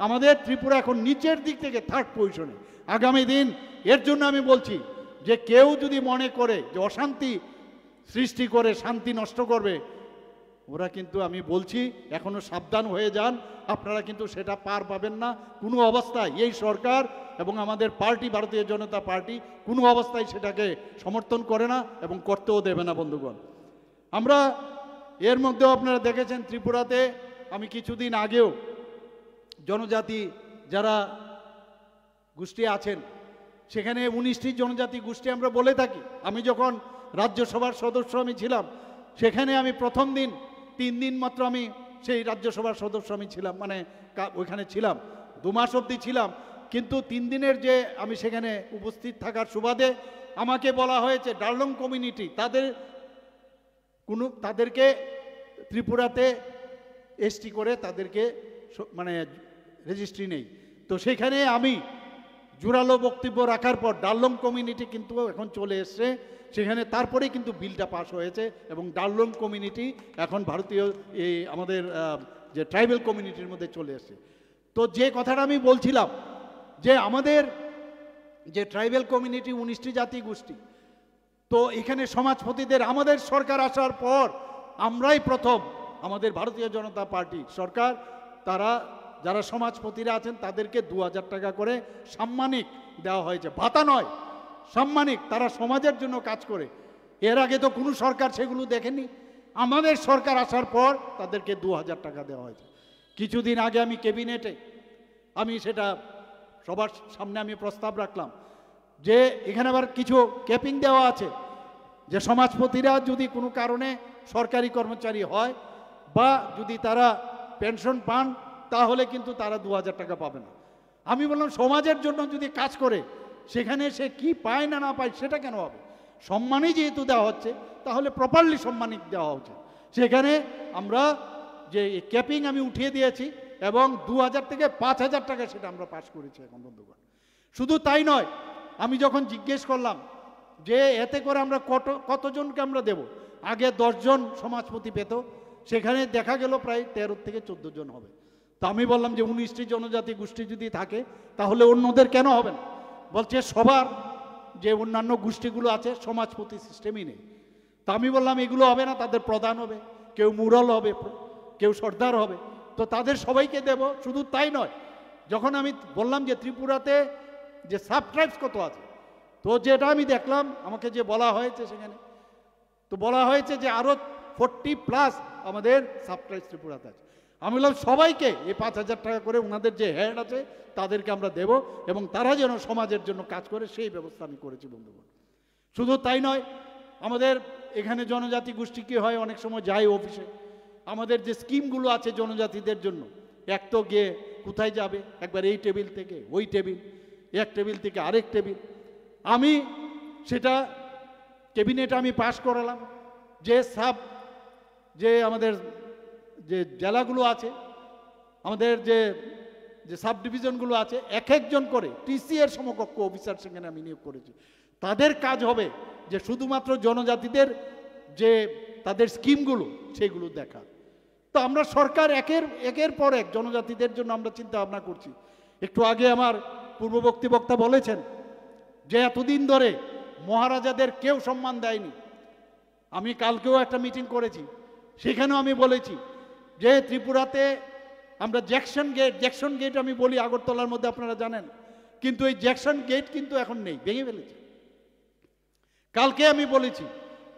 আমাদের ত্রিপুরা এখন নিচের দিক থেকে 3rd পজিশনে। আগামী দিন এর জন্য আমি বলছি যে কেউ যদি মনে করে যে অশান্তি সৃষ্টি করে শান্তি নষ্ট করবে, ওরা কিন্তু আমি বলছি এখনো সাবধান হয়ে যান, আপনারা কিন্তু সেটা পার পাবেন না কোনো অবস্থায়। এই সরকার এবং আমাদের পার্টি ভারতীয় জনতা পার্টি কোনো অবস্থায় সেটাকে সমর্থন করে না এবং করতেও দেবে না বন্ধুগণ। আমরা এর মধ্যেও আপনারা দেখেছেন ত্রিপুরাতে আমি কিছুদিন আগেও জনজাতি যারা গোষ্ঠী আছেন সেখানে 19টি জনজাতি গোষ্ঠী আমরা বলে থাকি। আমি যখন রাজ্যসভার সদস্য আমি ছিলাম সেখানে আমি প্রথম দিন 3 দিন মাত্র আমি সেই রাজ্যসভার সদস্য আমি ছিলাম, মানে ওইখানে ছিলাম 2 মাস অবধি ছিলাম, কিন্তু 3 দিনের যে আমি সেখানে উপস্থিত থাকার সুবাদে আমাকে বলা হয়েছে ডার্লং কমিউনিটি তাদেরকে ত্রিপুরাতে এসটি করে তাদেরকে মানে রেজিস্ট্রি নেই। তো সেখানে আমি জোরালো বক্তব্য রাখার পর ডার্লং কমিউনিটি কিন্তু এখন চলে এসছে সেখানে, তারপরেই কিন্তু বিলটা পাস হয়েছে এবং ডার্লং কমিউনিটি এখন ভারতীয় এই আমাদের যে ট্রাইবাল কমিউনিটির মধ্যে চলে এসছে। তো যে কথাটা আমি বলছিলাম যে আমাদের যে ট্রাইবাল কমিউনিটি 19টি জাতি গোষ্ঠী, তো এখানে সমাজপতিদের আমাদের সরকার আসার পর আমরাই প্রথম, আমাদের ভারতীয় জনতা পার্টি সরকার, তারা যারা সমাজপতিরা আছেন তাদেরকে 2000 টাকা করে সাম্মানিক দেওয়া হয়েছে, ভাতা নয়, সাম্মানিক। তারা সমাজের জন্য কাজ করে। এর আগে তো কোনো সরকার সেগুলো দেখেনি। আমাদের সরকার আসার পর তাদেরকে 2000 টাকা দেওয়া হয়েছে। কিছুদিন আগে আমি ক্যাবিনেটে আমি সেটা সবার সামনে আমি প্রস্তাব রাখলাম যে এখানে আবার কিছু ক্যাপিং দেওয়া আছে, যে সমাজপতিরা যদি কোনো কারণে সরকারি কর্মচারী হয় বা যদি তারা পেনশন পান তাহলে কিন্তু তারা 2000 টাকা পাবে না। আমি বললাম সমাজের জন্য যদি কাজ করে সেখানে সে কি পায় না না পায় সেটা কেন হবে? সম্মানই যেহেতু দেওয়া হচ্ছে তাহলে প্রপারলি সম্মানিত দেওয়া উচিত। সেখানে আমরা যে ক্যাপিং আমি উঠিয়ে দিয়েছি এবং 2000 থেকে 5000 টাকা সেটা আমরা পাস করেছি এখন বন্ধুগণ। শুধু তাই নয়, আমি যখন জিজ্ঞেস করলাম যে এতে করে আমরা কতজনকে আমরা দেব, আগে 10 জন সমাজপতি পেত, সেখানে দেখা গেল প্রায় 13 থেকে 14 জন হবে। তো আমি বললাম যে 19টি জনজাতি গোষ্ঠী যদি থাকে তাহলে অন্যদের কেন হবে না? বলছে সবার যে অন্যান্য গোষ্ঠীগুলো আছে সমাজপতি সিস্টেমই নেই। তা আমি বললাম এগুলো হবে না, তাদের প্রধান হবে, কেউ মুরল হবে, কেউ সর্দার হবে, তো তাদের সবাইকে দেব। শুধু তাই নয়, যখন আমি বললাম যে ত্রিপুরাতে যে সাব ট্রাইবস কত আছে, তো যেটা আমি দেখলাম আমাকে যে বলা হয়েছে সেখানে, তো বলা হয়েছে যে আরও 40+ আমাদের সাব ট্রাইবস ত্রিপুরাতে আছে। আমি বললাম সবাইকে এই 5000 টাকা করে ওনাদের যে হেড আছে তাদেরকে আমরা দেব এবং তারা যেন সমাজের জন্য কাজ করে সেই ব্যবস্থা আমি করেছি বন্ধুগণ। শুধু তাই নয়, আমাদের এখানে জনজাতি গোষ্ঠী কী হয়, অনেক সময় যাই অফিসে, আমাদের যে স্কিমগুলো আছে জনজাতিদের জন্য, এক তো গিয়ে কোথায় যাবে, একবার এই টেবিল থেকে ওই টেবিল, এক টেবিল থেকে আরেক টেবিল। আমি সেটা ক্যাবিনেটে আমি পাশ করালাম যে আমাদের যে জেলাগুলো আছে, আমাদের যে সাব ডিভিশনগুলো আছে এক একজন করে টিসি এর সমকক্ষ অফিসার সেখানে আমি নিয়োগ করেছি। তাদের কাজ হবে যে শুধুমাত্র জনজাতিদের যে তাদের স্কিমগুলো সেগুলো দেখা। তো আমরা সরকার একের পর এক জনজাতিদের জন্য আমরা চিন্তা ভাবনা করছি। একটু আগে আমার পূর্ববর্তী বক্তা বলেছেন যে এতদিন ধরে মহারাজাদের কেউ সম্মান দেয়নি। আমি কালকেও একটা মিটিং করেছি, সেখানেও আমি বলেছি যে ত্রিপুরাতে আমরা জ্যাকসন গেট আমি বলি আগরতলার মধ্যে, আপনারা জানেন, কিন্তু এই জ্যাকসন গেট কিন্তু এখন নেই, ভেঙে ফেলেছে। কালকে আমি বলেছি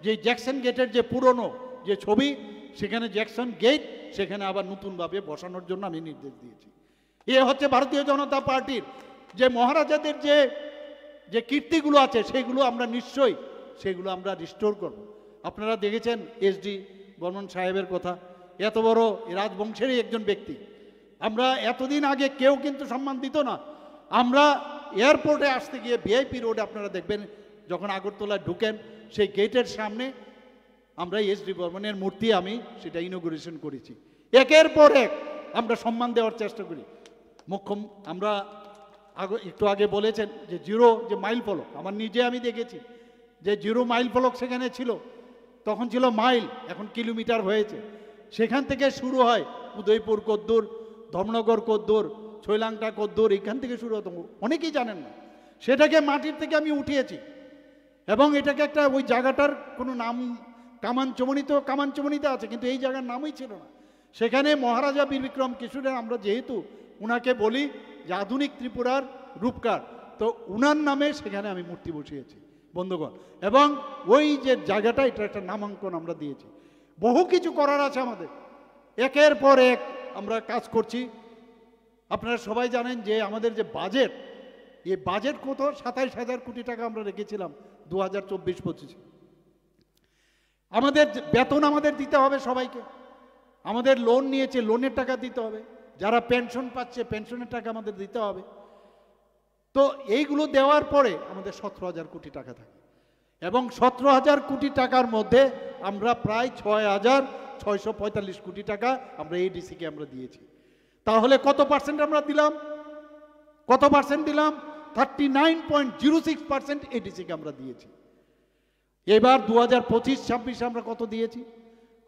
যে জ্যাকসন গেটের যে পুরনো যে ছবি, সেখানে জ্যাকসন গেট সেখানে আবার নতুনভাবে বসানোর জন্য আমি নির্দেশ দিয়েছি। এ হচ্ছে ভারতীয় জনতা পার্টির যে মহারাজাদের যে কীর্তিগুলো আছে সেগুলো আমরা নিশ্চয়ই সেগুলো আমরা রিস্টোর করব। আপনারা দেখেছেন এসডি বর্মন সাহেবের কথা, এত বড় রাজবংশেরই একজন ব্যক্তি। আমরা এতদিন আগে কেউ কিন্তু সম্মান দিত না। আমরা এয়ারপোর্টে আসতে গিয়ে ভিআইপি রোডে আপনারা দেখবেন যখন আগরতলায় ঢুকেন সেই গেটের সামনে আমরা এসডি বর্মনের মূর্তি আমি সেটা ইনোগ্রেশন করেছি। একের পর এক আমরা সম্মান দেওয়ার চেষ্টা করি। আমরা একটু আগে বলেছেন যে জিরো যে মাইল ফলক, আমার নিজে আমি দেখেছি যে জিরো মাইল ফলক সেখানে ছিল, তখন ছিল মাইল, এখন কিলোমিটার হয়েছে। সেখান থেকে শুরু হয় উদয়পুর কদ্দুর, ধর্মনগর কদ্দুর, ছৈলাংটা কদ্দুর, এখান থেকে শুরু হতো। অনেকেই জানেন না, সেটাকে মাটির থেকে আমি উঠিয়েছি এবং এটাকে একটা ওই জায়গাটার কোনো নাম কামানচমনিতে আছে, কিন্তু এই জায়গার নামই ছিল না। সেখানে মহারাজা বীর বিক্রম কিশোরের আমরা যেহেতু উনাকে বলি যে আধুনিক ত্রিপুরার রূপকার, তো উনার নামে সেখানে আমি মূর্তি বসিয়েছি বন্ধুগণ। এবং ওই যে জায়গাটা এটা একটা নামাঙ্কন আমরা দিয়েছি। বহু কিছু করার আছে আমাদের, একের পর এক আমরা কাজ করছি। আপনারা সবাই জানেন যে আমাদের যে বাজেট, এই বাজেট কত 27,000 কোটি টাকা আমরা রেখেছিলাম 2024-25। আমাদের বেতন আমাদের দিতে হবে সবাইকে, আমাদের লোন নিয়েছে লোনের টাকা দিতে হবে, যারা পেনশন পাচ্ছে পেনশনের টাকা আমাদের দিতে হবে। তো এইগুলো দেওয়ার পরে আমাদের 17,000 কোটি টাকা থাকে এবং 17,000 কোটি টাকার মধ্যে আমরা প্রায় 6,645 কোটি টাকা আমরা এডিসিকে আমরা দিয়েছি। তাহলে কত পার্সেন্ট আমরা দিলাম? 39.06% এডিসিকে আমরা দিয়েছি। এবার 2025-26 আমরা কত দিয়েছি?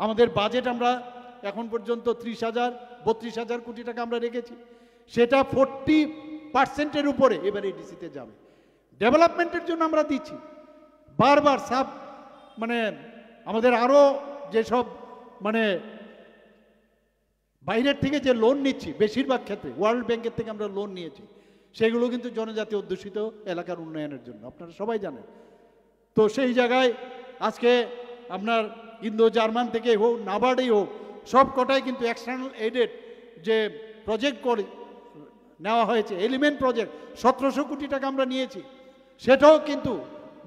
আমাদের বাজেট আমরা এখন পর্যন্ত 32,000 কোটি টাকা আমরা রেখেছি, সেটা 40%-এর উপরে এবার এডিসিতে যাবে। ডেভেলপমেন্টের জন্য আমরা দিচ্ছি বারবার আমাদের আরও যেসব বাইরের থেকে যে লোন নিচ্ছি, বেশিরভাগ ক্ষেত্রে ওয়ার্ল্ড ব্যাংকের থেকে আমরা লোন নিয়েছি, সেগুলো কিন্তু জনজাতি অধ্যুষিত এলাকার উন্নয়নের জন্য, আপনারা সবাই জানেন। তো সেই জায়গায় আজকে আপনার ইন্দো জার্মান থেকে হোক, নাবার্ডেই হোক, সব কটাই কিন্তু এক্সটার্নাল এইডেড যে প্রজেক্ট করে নেওয়া হয়েছে, এলিমেন্ট প্রজেক্ট 1700 কোটি টাকা আমরা নিয়েছি। সেটাও কিন্তু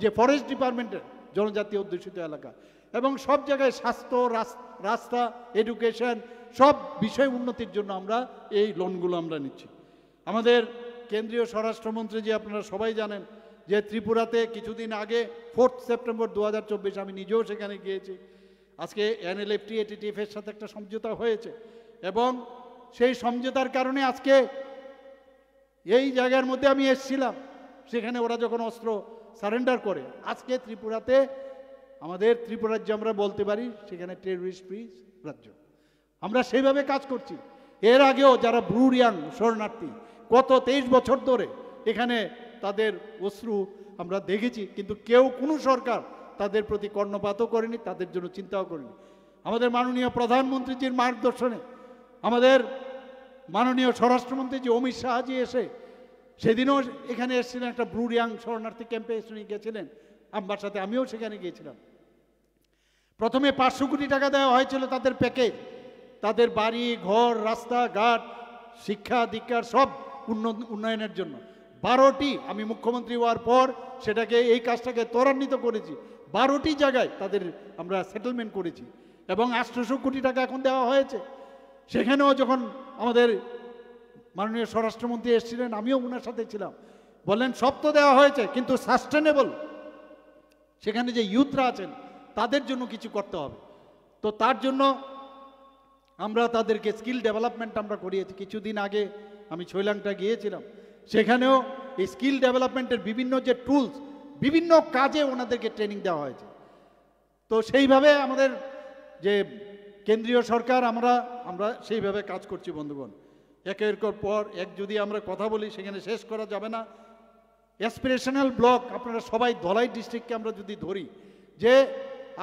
যে ফরেস্ট ডিপার্টমেন্টের জনজাতি অধ্যুষিত এলাকা, এবং সব জায়গায় স্বাস্থ্য, রাস্তা, এডুকেশন সব বিষয় উন্নতির জন্য আমরা এই লোনগুলো আমরা নিচ্ছি। আমাদের কেন্দ্রীয় স্বরাষ্ট্রমন্ত্রী যে আপনারা সবাই জানেন যে ত্রিপুরাতে কিছুদিন আগে 4 সেপ্টেম্বর 2024 আমি নিজেও সেখানে গিয়েছি। আজকে NLFT ATTF এর সাথে একটা সমঝোতা হয়েছে এবং সেই সমঝোতার কারণে আজকে এই জায়গার মধ্যে আমি এসেছিলাম, সেখানে ওরা যখন অস্ত্র সারেন্ডার করে, আজকে ত্রিপুরাতে আমাদের ত্রিপুরা রাজ্য আমরা বলতে পারি সেখানে টেররিস্ট ফ্রি রাজ্য। আমরা সেইভাবে কাজ করছি। এর আগেও যারা ব্রুরিয়াং শরণার্থী কত 23 বছর ধরে এখানে তাদের অশ্রু আমরা দেখেছি, কিন্তু কেউ কোনো সরকার তাদের প্রতি কর্ণপাতও করেনি, তাদের জন্য চিন্তাও করেনি। আমাদের মাননীয় প্রধানমন্ত্রীজির মার্গদর্শনে আমাদের মাননীয় স্বরাষ্ট্রমন্ত্রী যে অমিত শাহজি এসে সেদিনও এখানে এসেছিলেন, একটা ব্রুরিয়াং শরণার্থী ক্যাম্পে এসে গেছিলেন, আমার সাথে আমিও সেখানে গিয়েছিলাম। প্রথমে 500 কোটি টাকা দেওয়া হয়েছিল তাদের প্যাকেজ, তাদের বাড়ি ঘর, রাস্তাঘাট, শিক্ষা দীক্ষার সব উন্নয়নের জন্য। 12টি আমি মুখ্যমন্ত্রী হওয়ার পর সেটাকে এই কাজটাকে ত্বরান্বিত করেছি। 12টি জায়গায় তাদের আমরা সেটেলমেন্ট করেছি এবং 800 কোটি টাকা এখন দেওয়া হয়েছে। সেখানেও যখন আমাদের মাননীয় স্বরাষ্ট্রমন্ত্রী এসেছিলেন, আমিও ওনার সাথে ছিলাম, বললেন সব তো দেওয়া হয়েছে কিন্তু সাস্টেনেবল, সেখানে যে ইউথরা আছেন তাদের জন্য কিছু করতে হবে। তো তার জন্য আমরা তাদেরকে স্কিল ডেভেলপমেন্ট আমরা করিয়েছি। কিছুদিন আগে আমি ছৈলাংটা গিয়েছিলাম, সেখানেও এই স্কিল ডেভেলপমেন্টের বিভিন্ন যে টুলস, বিভিন্ন কাজে ওনাদেরকে ট্রেনিং দেওয়া হয়েছে। তো সেইভাবে আমাদের যে কেন্দ্রীয় সরকার আমরা সেইভাবে কাজ করছি বন্ধুগণ। একের পর এক যদি আমরা কথা বলি সেখানে শেষ করা যাবে না। অ্যাসপিরেশনাল ব্লক, আপনারা সবাই ধলাই ডিস্ট্রিক্টকে আমরা যদি ধরি, যে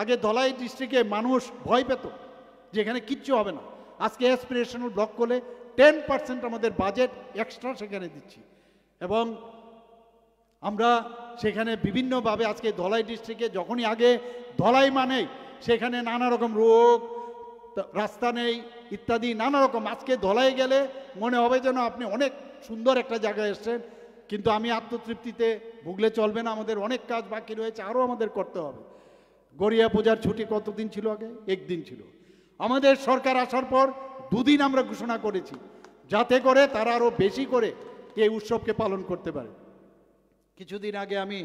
আগে ধলাই ডিস্ট্রিক্টে মানুষ ভয় পেত যেখানে কিচ্ছু হবে না, আজকে অ্যাসপিরেশনাল ব্লক করলে 10% আমাদের বাজেট এক্সট্রা সেখানে দিচ্ছি। এবং আমরা সেখানে বিভিন্নভাবে আজকে ধলাই ডিস্ট্রিক্টে, যখনই আগে ধলাই মানে সেখানে নানা রকম রোগ, রাস্তা নেই ইত্যাদি নানা রকম, আজকে ধলাই গেলে মনে হবে যেন আপনি অনেক সুন্দর একটা জায়গায় এসছেন। কিন্তু আমি আত্মতৃপ্তিতে ভুগলে চলবে না, আমাদের অনেক কাজ বাকি রয়েছে, আরও আমাদের করতে হবে। গড়িয়া পূজার ছুটি কতদিন ছিল আগে? একদিন ছিল। আমাদের সরকার আসার পর 2 দিন আমরা ঘোষণা করেছি, যাতে করে তারা আরও বেশি করে এই উৎসবকে পালন করতে পারে। কিছুদিন আগে আমি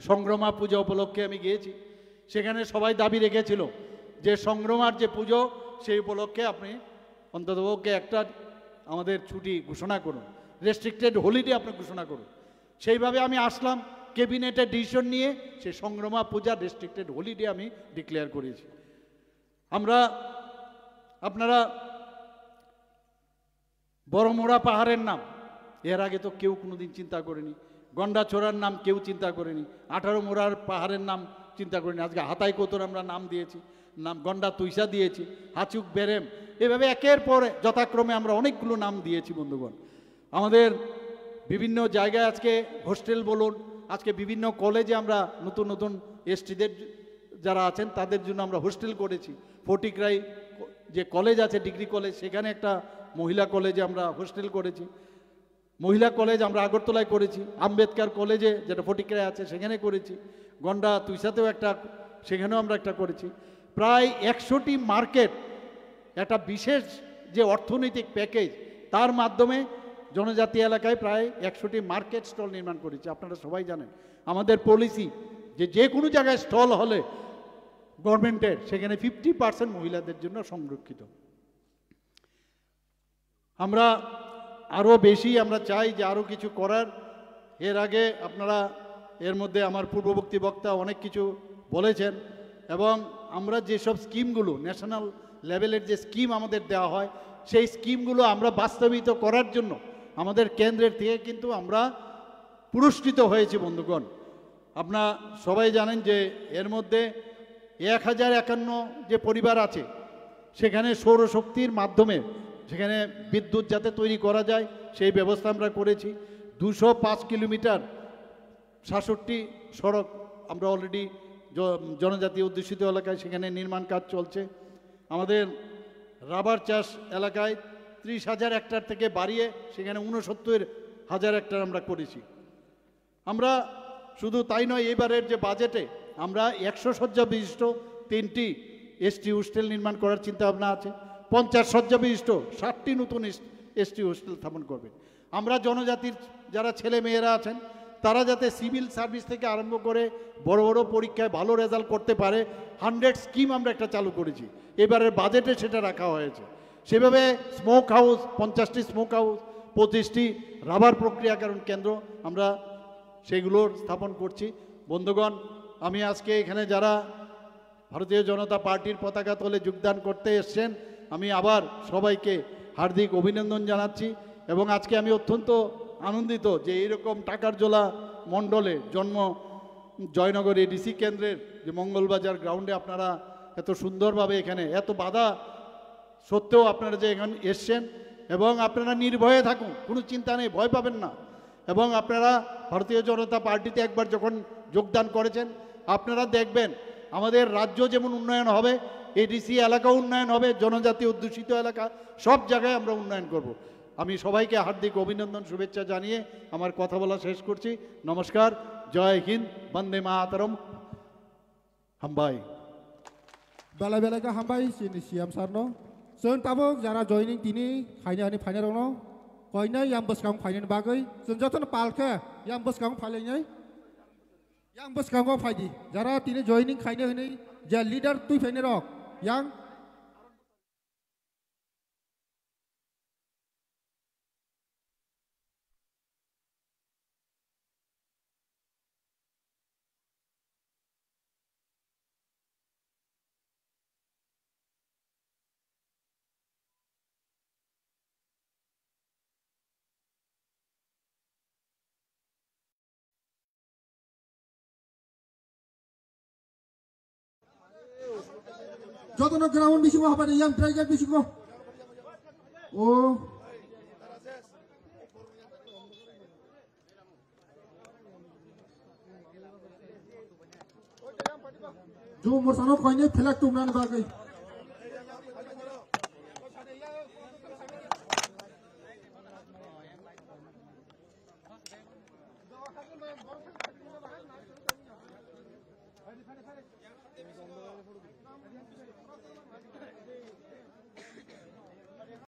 সংগ্রামা পূজা উপলক্ষে আমি গিয়েছি, সেখানে সবাই দাবি রেখেছিল যে সংগ্রামার যে পুজো সেই উপলক্ষে আপনি অন্ততপক্ষে একটা আমাদের ছুটি ঘোষণা করুন, রেস্ট্রিক্টেড হলিডে আপনি ঘোষণা করুন। সেইভাবে আমি আসলাম, ক্যাবিনেটের ডিসিশন নিয়ে সেই সংগ্রামা পূজা রেস্ট্রিক্টেড হলিডে আমি ডিক্লেয়ার করেছি। আপনারা বড়মোড়া পাহাড়ের নাম এর আগে তো কেউ কোনোদিন চিন্তা করেনি, গন্ডাছড়ার নাম কেউ চিন্তা করেনি, 18 মোড়ার পাহাড়ের নাম চিন্তা করিনি, আজকে হাতাই কোতর আমরা নাম দিয়েছি, নাম গন্ডা তুইসা দিয়েছি, হাচুক বেরেম, এভাবে একের পর যথাক্রমে আমরা অনেকগুলো নাম দিয়েছি বন্ধুগণ। আমাদের বিভিন্ন জায়গায় আজকে হোস্টেল বলুন, আজকে বিভিন্ন কলেজে আমরা নতুন নতুন এসটিদের যারা আছেন তাদের জন্য আমরা হোস্টেল করেছি। ফটিকরাই যে কলেজ আছে ডিগ্রি কলেজ, সেখানে একটা মহিলা কলেজে আমরা হোস্টেল করেছি। মহিলা কলেজ আমরা আগরতলায় করেছি, আম্বেদকর কলেজে যেটা ফটিকরায় আছে সেখানে করেছি, গন্ডা তুইসাতেও একটা, সেখানেও আমরা একটা করেছি। প্রায় 100টি মার্কেট, একটা বিশেষ যে অর্থনৈতিক প্যাকেজ, তার মাধ্যমে জনজাতি এলাকায় প্রায় 100টি মার্কেট স্টল নির্মাণ করেছি। আপনারা সবাই জানেন আমাদের পলিসি যে কোনো জায়গায় স্টল হলে গভর্নমেন্টের, সেখানে 50% মহিলাদের জন্য সংরক্ষিত। আমরা আরও বেশি আমরা চাই যে আরও কিছু করার। এর আগে আপনারা এর মধ্যে আমার পূর্ববর্তী বক্তা অনেক কিছু বলেছেন, এবং আমরা যেসব স্কিমগুলো ন্যাশনাল লেভেলের যে স্কিম আমাদের দেওয়া হয়, সেই স্কিমগুলো আমরা বাস্তবায়িত করার জন্য আমাদের কেন্দ্রের থেকে কিন্তু আমরা পুরস্কৃত হয়েছি বন্ধুগণ। আপনারা সবাই জানেন যে এর মধ্যে 1051 যে পরিবার আছে সেখানে সৌরশক্তির মাধ্যমে সেখানে বিদ্যুৎ যাতে তৈরি করা যায় সেই ব্যবস্থা আমরা করেছি। 205 কিলোমিটার 66 সড়ক আমরা অলরেডি জনজাতি অধ্যুষিত এলাকায় সেখানে নির্মাণ কাজ চলছে। আমাদের রাবার চাষ এলাকায় 30,000 হেক্টর থেকে বাড়িয়ে সেখানে 69,000 হেক্টর আমরা করেছি। আমরা শুধু তাই নয়, এবারের যে বাজেটে আমরা 100 শয্যা বিশিষ্ট 3টি এসটি হোস্টেল নির্মাণ করার চিন্তাভাবনা আছে। 50 শয্যা বিশিষ্ট 60টি নতুন এসটি হোস্টেল স্থাপন করবে। আমরা জনজাতির যারা ছেলে মেয়েরা আছেন তারা যাতে সিভিল সার্ভিস থেকে আরম্ভ করে বড় বড় পরীক্ষায় ভালো রেজাল্ট করতে পারে, 100 স্কিম আমরা একটা চালু করেছি, এবারের বাজেটে সেটা রাখা হয়েছে। সেভাবে স্মোক হাউস, 50টি স্মোক হাউস, 25টি রাবার প্রক্রিয়াকরণ কেন্দ্র আমরা সেগুলোর স্থাপন করছি। বন্ধুগণ, আমি আজকে এখানে যারা ভারতীয় জনতা পার্টির পতাকা তলে যোগদান করতে এসছেন, আমি আবার সবাইকে হার্দিক অভিনন্দন জানাচ্ছি। এবং আজকে আমি অত্যন্ত আনন্দিত যে এইরকম টাকারজোলা মণ্ডলে জন্ম জয়নগর এডিসি কেন্দ্রের যে মঙ্গলবাজার গ্রাউন্ডে আপনারা এত সুন্দরভাবে এখানে এত বাধা সত্ত্বেও আপনারা যে এখানে এসছেন, এবং আপনারা নির্ভয়ে থাকুন, কোনো চিন্তা নেই, ভয় পাবেন না। এবং আপনারা ভারতীয় জনতা পার্টিতে একবার যখন যোগদান করেছেন, আপনারা দেখবেন আমাদের রাজ্য যেমন উন্নয়ন হবে, এডিসি এলাকা উন্নয়ন হবে, জনজাতি অধ্যুষিত এলাকা সব জায়গায় আমরা উন্নয়ন করব। আমি সবাইকে হার্দিক অভিনন্দন শুভেচ্ছা জানিয়ে আমার কথা বলা শেষ করছি। নমস্কার, জয় হিন্দ, বন্দে মাতরম, হামবাই। বেলা বেলাকে হামবাই সিএম সারনো जों ताबो जारा जयनिं तिनि खायनानि फाइनारनो कयना याम बसकां फाइनानि बागै जों जतन पालखे याम बसकां फाइलायनाय याम बसकां फाइदि जारा तिनि जयनिं खायनो हनै जे लिडार तुइ फाइनारक यां যতন গ্রাউন্ড বিসিগো হাবানি ইয়াম ট্রাইগার বিসিগো ও जो मोरसानो खोइने फेलाक तुमनान बागै